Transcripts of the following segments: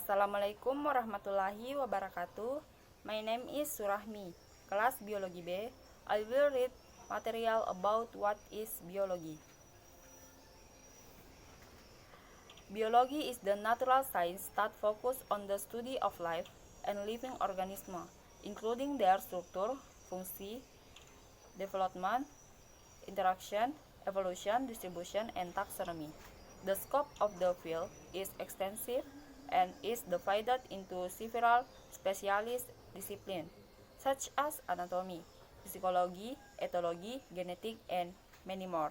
Assalamualaikum warahmatullahi wabarakatuh. My name is Surahmi. Kelas Biologi B. I will read material about what is biology. Biology is the natural science that focuses on the study of life and living organisms, including their structure, function, development, interaction, evolution, distribution, and taxonomy. The scope of the field is extensive and is divided into several specialist disciplines, such as anatomy, physiology, ethology, genetics, and many more.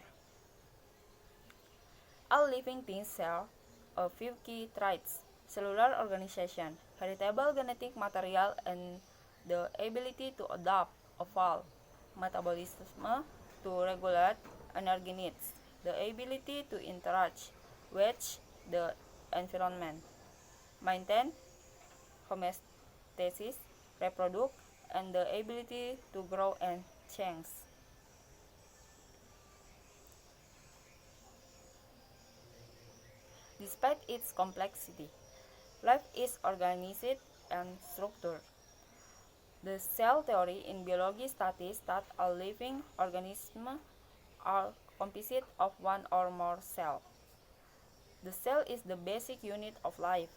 All living things share a few key traits: cellular organization, heritable genetic material, and the ability to adapt, evolve, metabolism to regulate energy needs, the ability to interact with the environment, maintain homeostasis, reproduce, and the ability to grow and change. Despite its complexity, life is organized and structured. The cell theory in biology states that all living organisms are composed of one or more cells. The cell is the basic unit of life,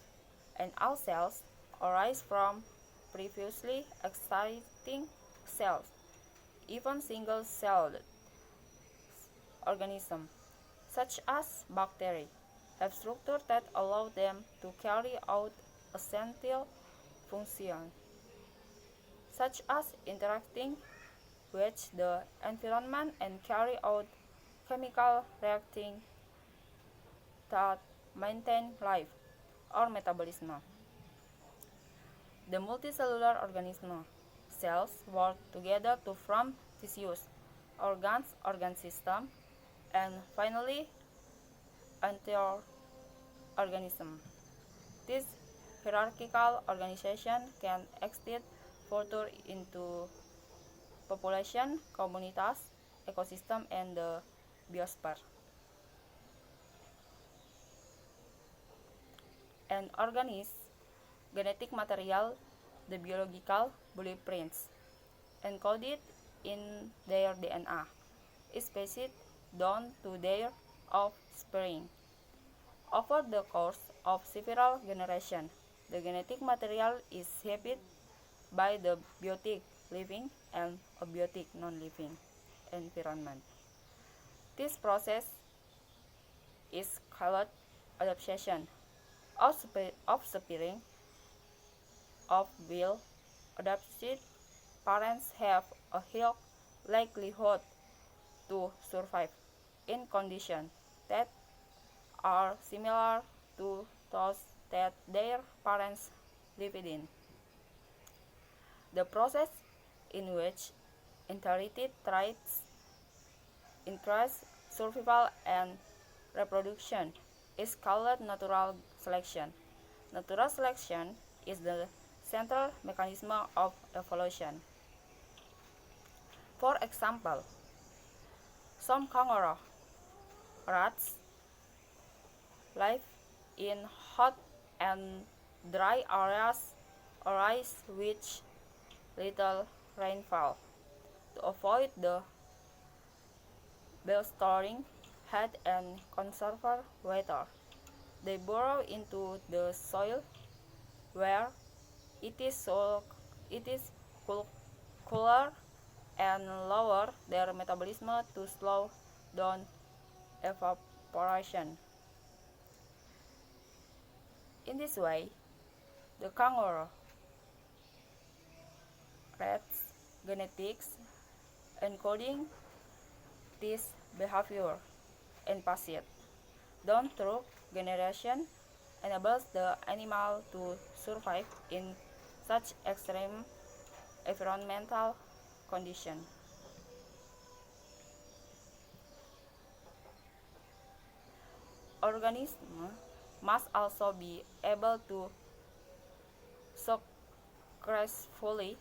and all cells arise from previously existing cells. Even single-celled organisms, such as bacteria, have structures that allow them to carry out essential functions, such as interacting with the environment and carry out chemical reactions that maintain life or metabolism. The multicellular organism cells work together to form tissues, organs, organ system, and finally entire organism. This hierarchical organization can extend further into population, communities, ecosystem, and the biosphere. An organism's genetic material, the biological blueprints, encoded in their DNA, is passed down to their offspring. Over the course of several generations, the genetic material is shaped by the biotic living and abiotic non-living environment. This process is called adaptation. Offspring of well-adapted parents have a high likelihood to survive in conditions that are similar to those that their parents lived in. The process in which inherited traits increase survival and reproduction is called natural selection. Natural selection is the central mechanism of evolution. For example, some kangaroo rats live in hot and dry areas with little rainfall. To avoid the blistering heat and conserve water, they burrow into the soil where it is cooler and lower their metabolism to slow down evaporation. In this way, the kangaroo rat's genetics encoding this behavior and pass it down through generation enables the animal to survive in such extreme environmental conditions. Organisms must also be able to successfully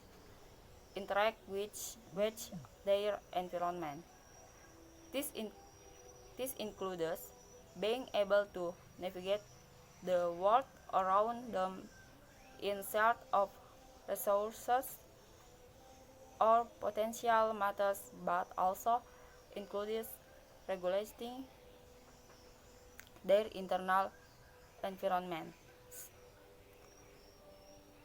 interact with their environment. This includes being able to navigate the world around them in search of resources or potential matters, but also includes regulating their internal environment.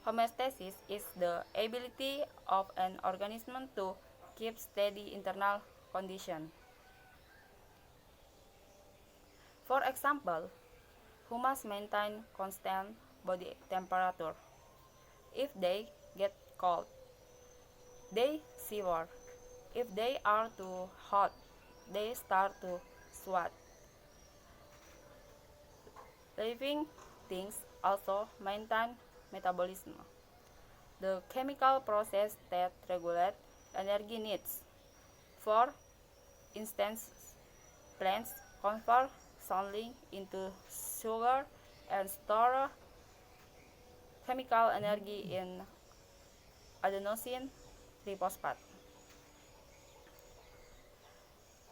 Homeostasis is the ability of an organism to keep steady internal condition. For example, humans maintain constant body temperature. If they get cold, they shiver. If they are too hot, they start to sweat. Living things also maintain metabolism, the chemical process that regulate energy needs. For instance, plants convert sunlight into sugar and store chemical energy in adenosine triphosphate.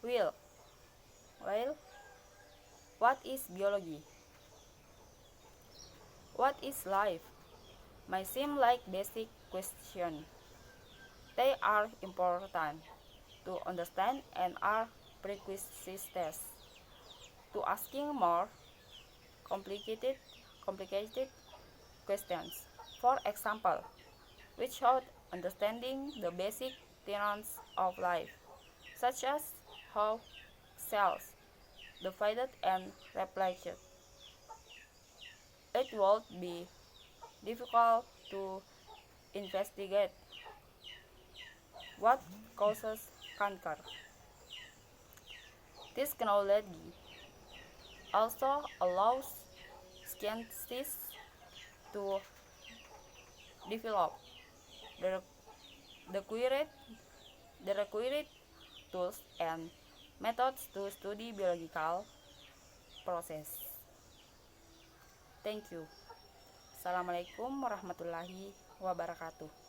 Well, well, what is biology? What is life? May seem like basic questions. They are important to understand and are prerequisites to asking more complicated questions. For example, without understanding the basic tenets of life, such as how cells divided and replicated, it would be difficult to investigate what causes cancer. This knowledge also allows scientists to develop the required, the required tools and methods to study biological process. Thank you. Assalamualaikum warahmatullahi wabarakatuh.